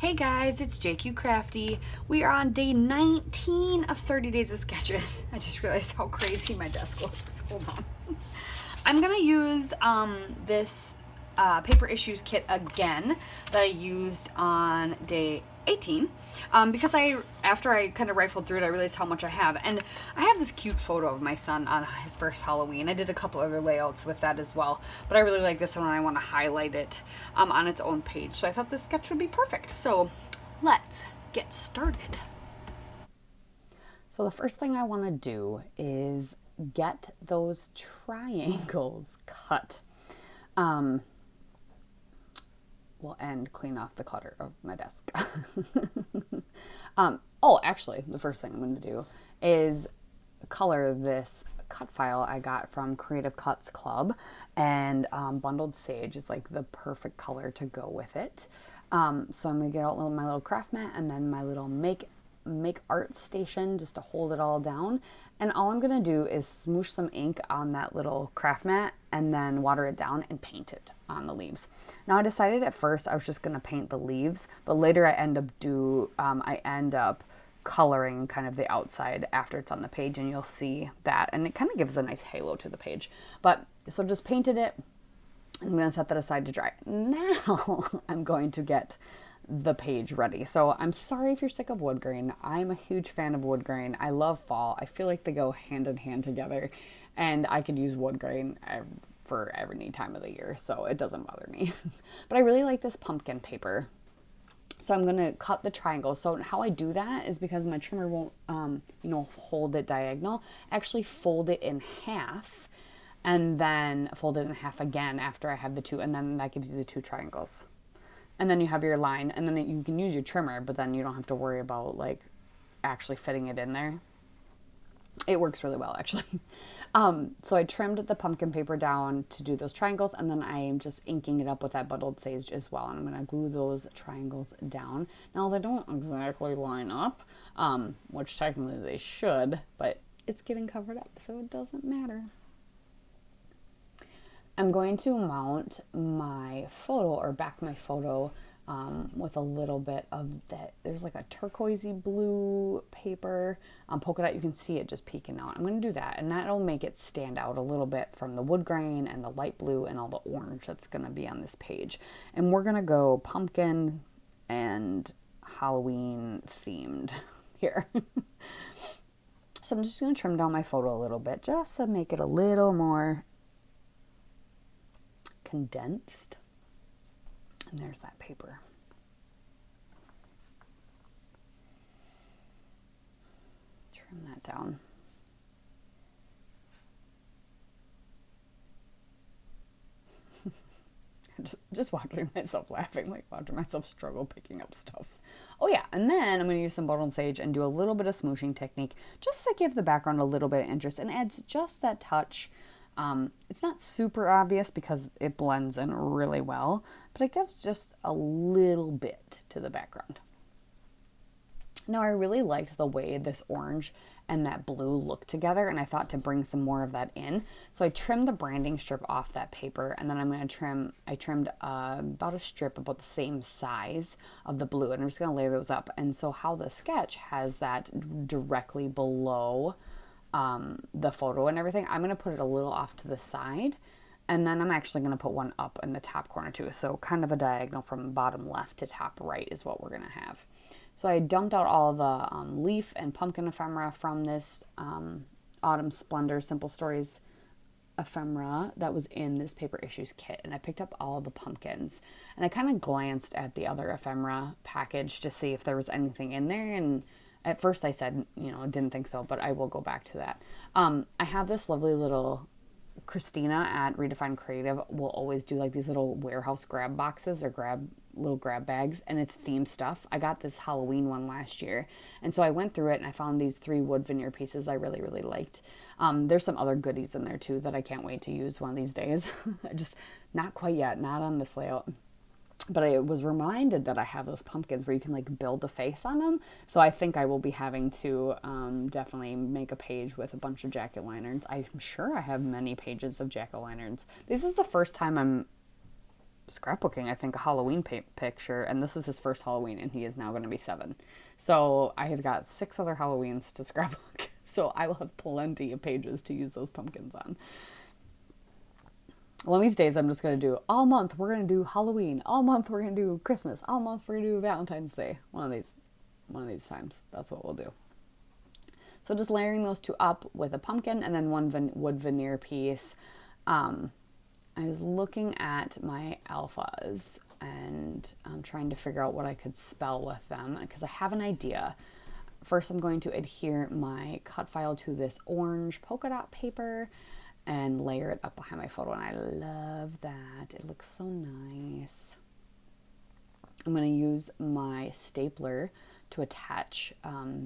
Hey guys, it's JQ Crafty. We are on day 19 of 30 Days of Sketches. I just realized how crazy my desk looks. Hold on. I'm gonna use this paper issues kit again that I used on day 18 because after I kind of rifled through it, I realized how much I have. And I have this cute photo of my son on his first Halloween. I did a couple other layouts with that as well, but I really like this one and I want to highlight it on its own page. So I thought this sketch would be perfect. So let's get started. So the first thing I want to do is get those triangles cut. And clean off the clutter of my desk. Actually, the first thing I'm going to do is color this cut file I got from Creative Cuts Club, and Bundled Sage is like the perfect color to go with it. So I'm going to get out my little craft mat and then my little make art station just to hold it all down. And all I'm going to do is smoosh some ink on that little craft mat and then water it down and paint it on the leaves. Now I decided at first I was just going to paint the leaves, but later I end up coloring kind of the outside after it's on the page, and you'll see that, and it kind of gives a nice halo to the page. But so just painted it. I'm going to set that aside to dry. Now I'm going to get the page ready. So I'm sorry if you're sick of wood grain. I'm a huge fan of wood grain. I love fall. I feel like they go hand in hand together, and I could use wood grain for any time of the year, so it doesn't bother me. But I really like this pumpkin paper. So I'm going to cut the triangles. So how I do that is because my trimmer won't, hold it diagonal. I actually fold it in half and then fold it in half again after I have the two, and then that gives you the two triangles. And then you have your line, and then you can use your trimmer, but then you don't have to worry about like actually fitting it in there. It works really well, actually. So I trimmed the pumpkin paper down to do those triangles, and then I'm just inking it up with that Bundled Sage as well. And I'm going to glue those triangles down. Now, they don't exactly line up, which technically they should, but it's getting covered up, so it doesn't matter. I'm going to mount my photo, or back my photo, with a little bit of that. There's like a turquoisey blue paper, polka dot. You can see it just peeking out. I'm going to do that, and that'll make it stand out a little bit from the wood grain and the light blue and all the orange that's going to be on this page. And we're going to go pumpkin and Halloween themed here. So I'm just going to trim down my photo a little bit just to make it a little more condensed. And there's that paper. Trim that down. just watching myself laughing, like watching myself struggle picking up stuff. Oh yeah, and then I'm going to use some Bundled Sage and do a little bit of smooshing technique just to give the background a little bit of interest and adds just that touch. It's not super obvious because it blends in really well, but it gives just a little bit to the background. Now, I really liked the way this orange and that blue look together, and I thought to bring some more of that in. So I trimmed the branding strip off that paper, and then I trimmed about a strip about the same size of the blue, and I'm just going to lay those up. And so how the sketch has that directly below the photo and everything, I'm going to put it a little off to the side, and then I'm actually going to put one up in the top corner too. So kind of a diagonal from bottom left to top right is what we're going to have. So I dumped out all the leaf and pumpkin ephemera from this Autumn Splendor Simple Stories ephemera that was in this paper issues kit, and I picked up all the pumpkins, and I kind of glanced at the other ephemera package to see if there was anything in there, and at first I said, didn't think so, but I will go back to that. I have this lovely little Christina at Redefined Creative will always do like these little warehouse grab boxes or little grab bags, and it's themed stuff. I got this Halloween one last year, and so I went through it and I found these 3 wood veneer pieces I really, really liked. There's some other goodies in there too that I can't wait to use one of these days. Just not quite yet, not on this layout. But I was reminded that I have those pumpkins where you can like build a face on them. So I think I will be having to definitely make a page with a bunch of jack-o'-lanterns. I'm sure I have many pages of jack-o'-lanterns. This is the first time I'm scrapbooking, I think, a Halloween picture, and this is his first Halloween, and he is now going to be 7. So I have got 6 other Halloweens to scrapbook. So I will have plenty of pages to use those pumpkins on. One of these days, I'm just going to do all month, we're going to do Halloween. All month, we're going to do Christmas. All month, we're going to do Valentine's Day. One of these times, that's what we'll do. So just layering those 2 up with a pumpkin and then one wood veneer piece. I was looking at my alphas and I'm trying to figure out what I could spell with them because I have an idea. First, I'm going to adhere my cut file to this orange polka dot paper and layer it up behind my photo, and I love that. It looks so nice. I'm going to use my stapler to attach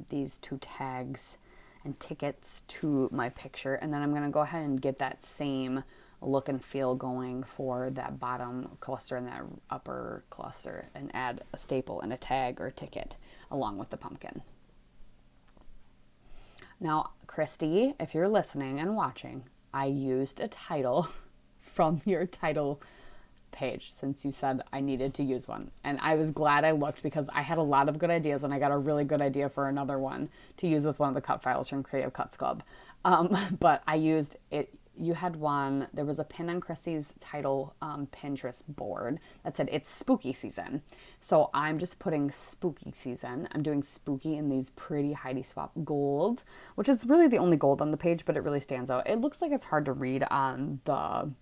these 2 tags and tickets to my picture, and then I'm going to go ahead and get that same look and feel going for that bottom cluster and that upper cluster and add a staple and a tag or a ticket along with the pumpkin. Now, Christy, if you're listening and watching, I used a title from your title page since you said I needed to use one. And I was glad I looked because I had a lot of good ideas and I got a really good idea for another one to use with one of the cut files from Creative Cuts Club. But I used it. You had one, there was a pin on Christy's title Pinterest board that said it's spooky season. So I'm just putting spooky season. I'm doing spooky in these pretty Heidi Swap gold, which is really the only gold on the page, but it really stands out. It looks like it's hard to read on the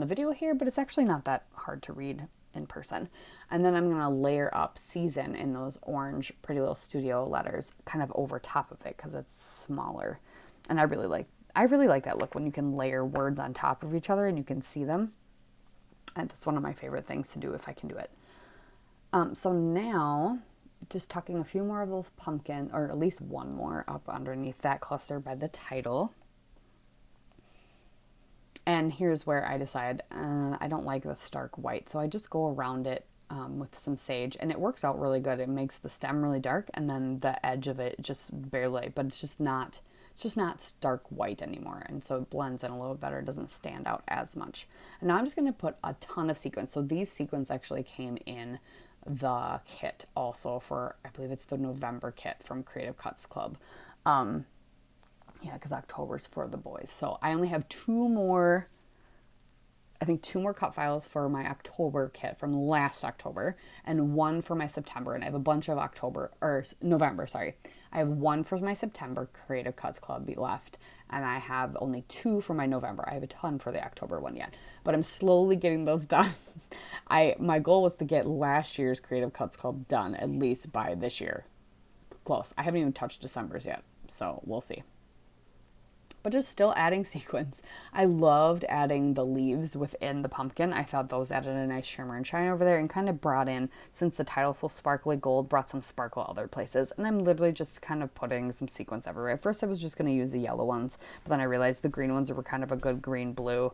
video here, but it's actually not that hard to read in person. And then I'm going to layer up season in those orange Pretty Little Studio letters kind of over top of it because it's smaller. And I really like that look when you can layer words on top of each other and you can see them. And that's one of my favorite things to do if I can do it. So now, just tucking a few more of those pumpkins, or at least one more up underneath that cluster by the title. And here's where I decide I don't like the stark white. So I just go around it with some sage, and it works out really good. It makes the stem really dark and then the edge of it just barely, but it's just not stark white anymore. And so it blends in a little better. It doesn't stand out as much. And now I'm just going to put a ton of sequins. So these sequins actually came in the kit also for, I believe it's the November kit from Creative Cuts Club. Yeah, because October's for the boys. So I only have 2 more cut files for my October kit from last October and 1 for my September. And I have a bunch of November. I have 1 for my September Creative Cuts Club left, and I have only 2 for my November. I have a ton for the October one yet, but I'm slowly getting those done. My goal was to get last year's Creative Cuts Club done at least by this year. Close. I haven't even touched December's yet, so we'll see. But just still adding sequins. I loved adding the leaves within the pumpkin. I thought those added a nice shimmer and shine over there and kind of brought in, since the title's so sparkly gold, brought some sparkle other places. And I'm literally just kind of putting some sequins everywhere. At first I was just going to use the yellow ones, but then I realized the green ones were kind of a good green-blue.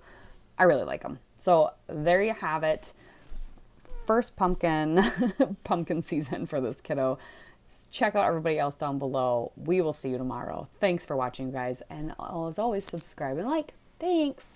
I really like them. So there you have it. First pumpkin season for this kiddo. Check out everybody else down below. We will see you tomorrow. Thanks for watching, guys. And as always, subscribe and like. Thanks.